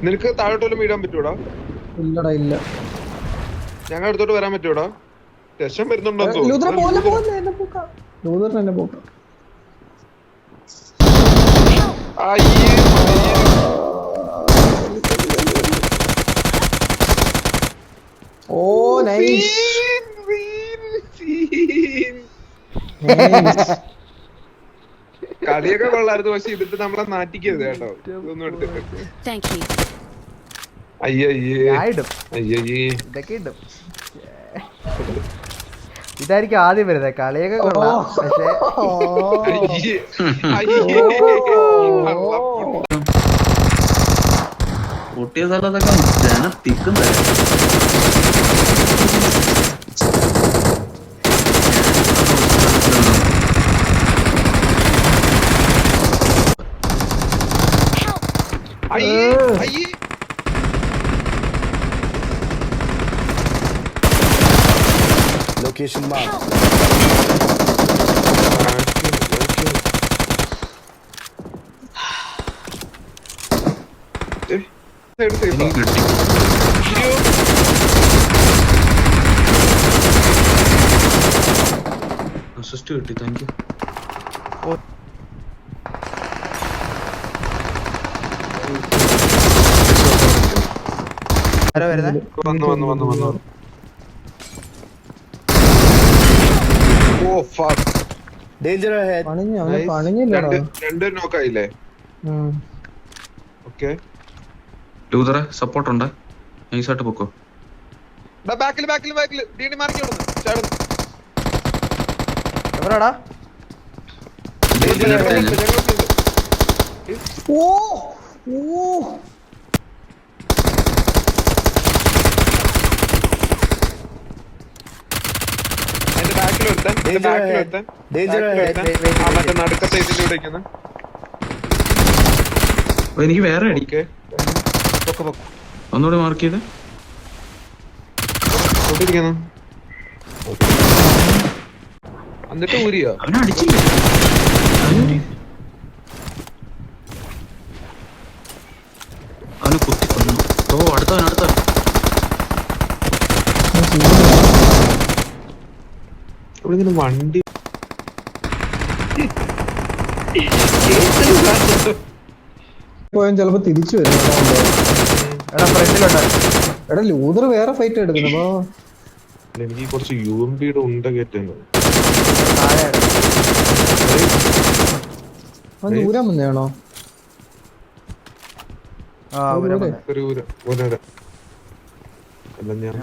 നിനക്ക് താഴോട്ട് വീടാൻ പറ്റൂടാ? ഇല്ലടാ ഇല്ല. ഞങ്ങൾ അടുത്തോട്ട് വരാൻ പറ്റൂടാ? രസം വരുന്നുണ്ടോ? ഓ നൈസ്. കളിയൊക്കെ കൊള്ളായിരുന്നു, പക്ഷെ ഇതിട്ട് നമ്മളെ നാട്ടിക്കരുത് കേട്ടോ. ഇതൊന്നും എടുത്തിട്ട് ഇതായിരിക്കും ആദ്യം വരുന്നത്. കളിയൊക്കെ കൊള്ളാം, പക്ഷേ പൊട്ടിയ സ്ഥലത്തൊക്കെ ജനം തിക്കുന്നേ. Location mark. അസിസ്റ്റ് കിട്ടി, താങ്ക് യു. Danger ahead. രണ്ട് നോക്കായില്ലേ? ഓക്കേ, ലൂതറെ സപ്പോർട്ട് ഉണ്ട്, നൈസായിട്ട് പൊക്കോ. ബാക്കിൽ ഡീഡി മാർക്ക് ചാടുന്നു. എവിടാടാ? ഓ ഓ നടുക്കത്തെ ഇതിലൂടെ എനിക്ക് വേറെ അടി. ഒന്നുകൂടി മാർക്ക് ചെയ്ത് എന്നിട്ട് ഊരിയോ? അവനെ അടിച്ചില്ലേ? അവനെ കുത്തി കൊന്നു. ഓ അടുത്തവൻ വണ്ടി പോയാൽ ചിലപ്പോ തിരിച്ചു വരും. എടാ ലൂതർ വേറെ ഫൈറ്റ് എടുക്കുന്നു. എനിക്ക് കുറച്ച് യൂഎംപിയുടെ ഉണ്ട കയറ്റുന്നത്. ഊരാൻ വന്നെയാണോ? അല്ല ഞാൻ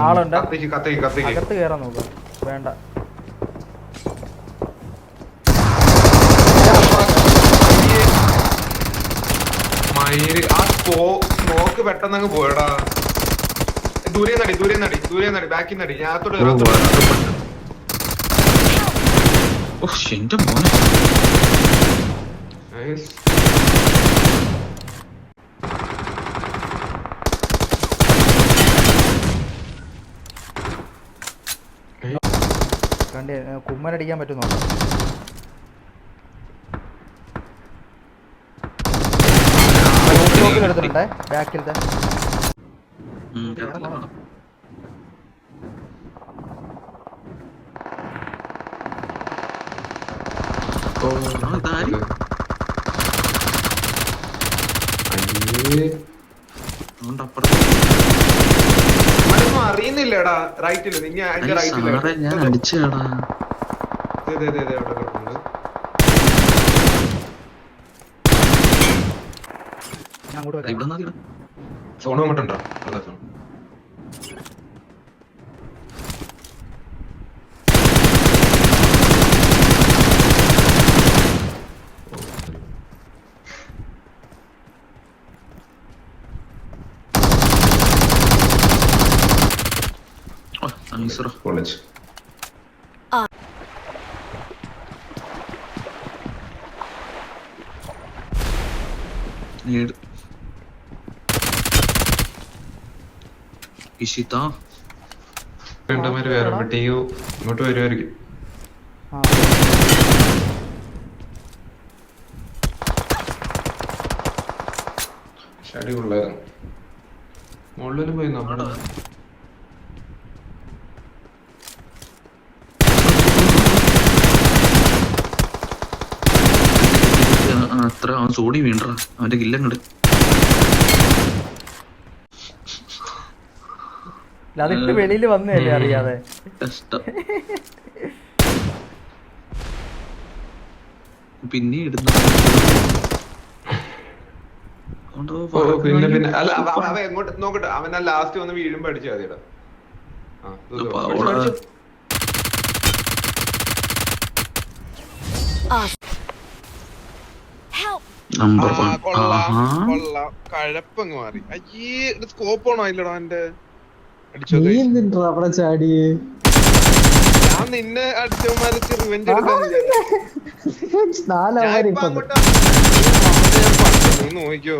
ആളുണ്ട്. അകത്ത് കേറാൻ നോക്കാം. വേണ്ട, സ്മോക്ക് പെട്ടെന്ന് പോയടാ. ദൂരെ നടി ബാക്കിൽ നടി. ഞാനത്തോട് എന്റെ മോനെ കണ്ടി കുമ്മനടിക്കാൻ പറ്റുന്നുണ്ടോ? എടുത്തിട്ടുണ്ടേ ബാക്കിലത്തെ. അറിയുന്നില്ലടാ. റൈറ്റില് ഞാൻ അടിച്ചേടാ. സോണ അങ്ങോട്ടുണ്ടോ? കോളേജ് ഇഷിതാ രണ്ടുമാര് വേറെ ടിയു ഇങ്ങോട്ട് വരുമായിരിക്കും. ആ ഷടി ഉള്ളായിരുന്നു. മുകളിലും പോയി നമ്മുടെ അത്ര അവൻ സോടി വീണ്ട അവന്റെ കില്ലങ്ങട്. അതിട്ട് വെളിയിൽ വന്നതല്ലേ അറിയാതെ. പിന്നെ ഇടുന്നു. പിന്നെ പിന്നെ അല്ല അവ എങ്ങോട്ട് നോക്കട്ടെ. അവൻ ആ ലാസ്റ്റ് വന്ന് വീഴുമ്പോ അടിച്ചാ മതിടാ. കഴപ്പങ്ങ് മാറി. അയ്യേ സ്കോപ്പ് ആണോ ഇല്ലടാ എന്റെ അടിച്ചോ. നീ എന്തിനാ അവിടെ ചാടിയേ? ഞാൻ നിന്നെ അടിച്ചവന്മാർക്ക് റിവെഞ്ച് എടുക്കാൻ നാലാവാരി ഇപ്പൊ നീ നോക്കിയോ.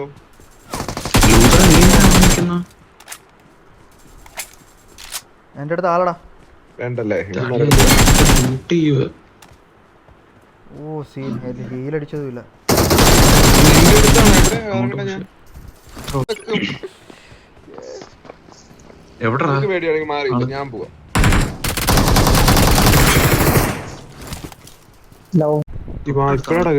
എന്റെ അടുത്ത് ആളടാ വേണ്ടല്ലേ ഓ സീൻ ഹീലടിച്ചതുമില്ല. എവിടാ പേടിയാണെങ്കിൽ മാറി ഞാൻ പോവാ. ഇപ്പഴാടാ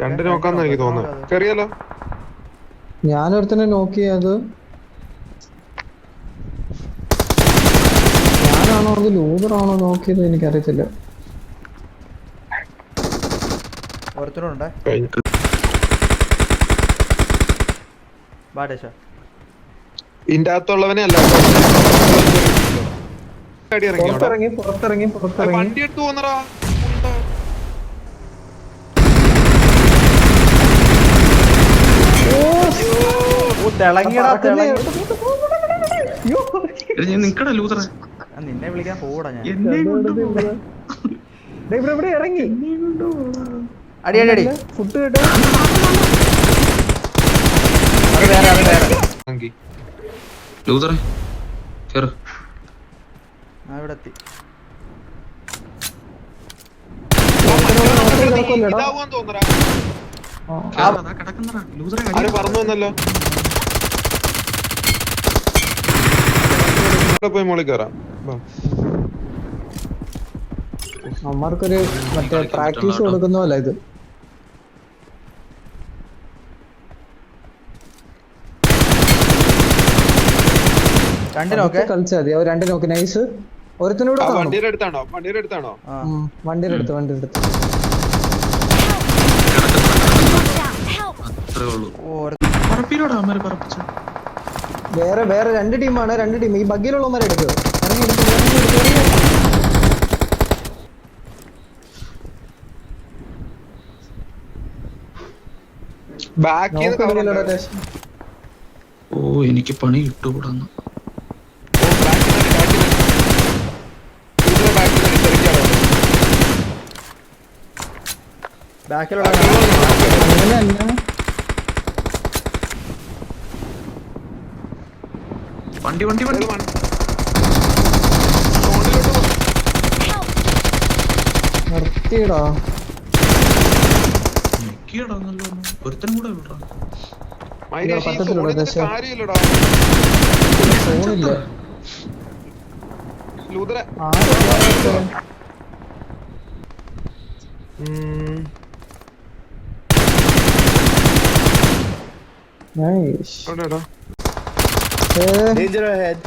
രണ്ട് നോക്കാന്ന് എനിക്ക് തോന്നുന്നു. കേറിയാലോ. ഞാനൊരുത്തനെ നോക്കിയത് ഞാനാണോ അത് ലൂതറാണോ നോക്കിയത് എനിക്കറിയത്തില്ല. ഓരോരുത്തരുണ്ടേ ബാഡേശ ഇതിന്റെ അകത്തുള്ളവനെ അല്ല പുറത്തിറങ്ങി വണ്ടി എടുത്ത് പോന്നറാ. നിക്കടാ ലൂതറ. നിന്നെ വിളിക്കാൻ പോടാ ഞാൻ. ഇവിടെ ഇറങ്ങി അടി അടി അടി ഫുഡ് കേട്ടോ. അത് വേറെ അത് വേറെ. ലൂതറ കേറ്. ഞാൻ ഇവിടെ എത്തി. പറഞ്ഞു വന്നല്ലോ. പോയി മോളിൽ കയറാം. അമ്മമാർക്കൊരു മറ്റേ പ്രാക്ടീസ് കൊടുക്കുന്നല്ല ഇത്. രണ്ടിനൊക്കെ കളിച്ചാൽ മതി. രണ്ട് നോക്ക് നൈസ്. ഒരുത്തിനൂടെ വണ്ടിയുടെ അടുത്താണോ? വണ്ടിയുടെ അടുത്താണോ? വണ്ടിയുടെ അടുത്ത് അത്രേ ഉള്ളൂ. പറപ്പിലോടാ അമ്മര് പറപ്പിച്ചു. വേറെ രണ്ട് ടീമാണ്. രണ്ട് ടീം ഈ ബഗ്ഗിലുള്ളവന്മാരെ എടുക്കുക. ഓ എനിക്ക് പണി കിട്ടുകൂടാന്ന്. വണ്ടി വണ്ടി വണ്ടി നിർത്തിയടാ. ഞെക്കിയടാന്നല്ലോ. ഒരുത്തനും കൂടെ വിടറാ. കാര്യമില്ലടാ. ഫോണില്ല. ലൂതറ Danger ahead.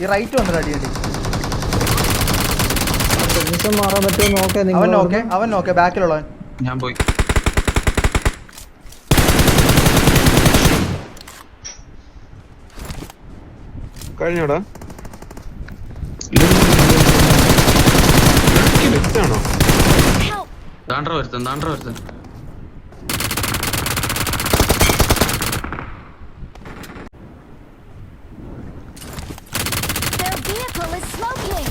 ഈ റൈറ്റ് വന്നിട്ട് അടി അടി. മാറാൻ പറ്റുമോ നോക്കേ. അവൻ നോക്കെ ബാക്കിലുള്ളവൻ. ഞാൻ പോയി. കഴിഞ്ഞോടാ. താണ്ട്ര വരുത്തൻ. Their vehicle is smoking.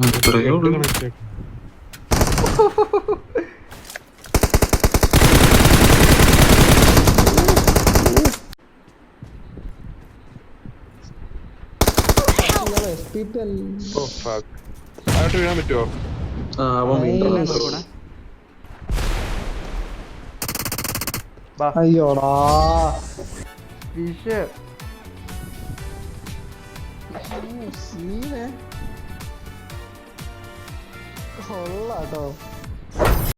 അത്രയേ ഉള്ളൂ. ഓ fuck. ആയിട്ട് വീഴാൻ പറ്റുമോ? ആ, അവൻ വീണ്ടും കൂടെ ബാ അയ്യോടാ ഫിഷ് സീനെ കൊള്ളാട്ടോ.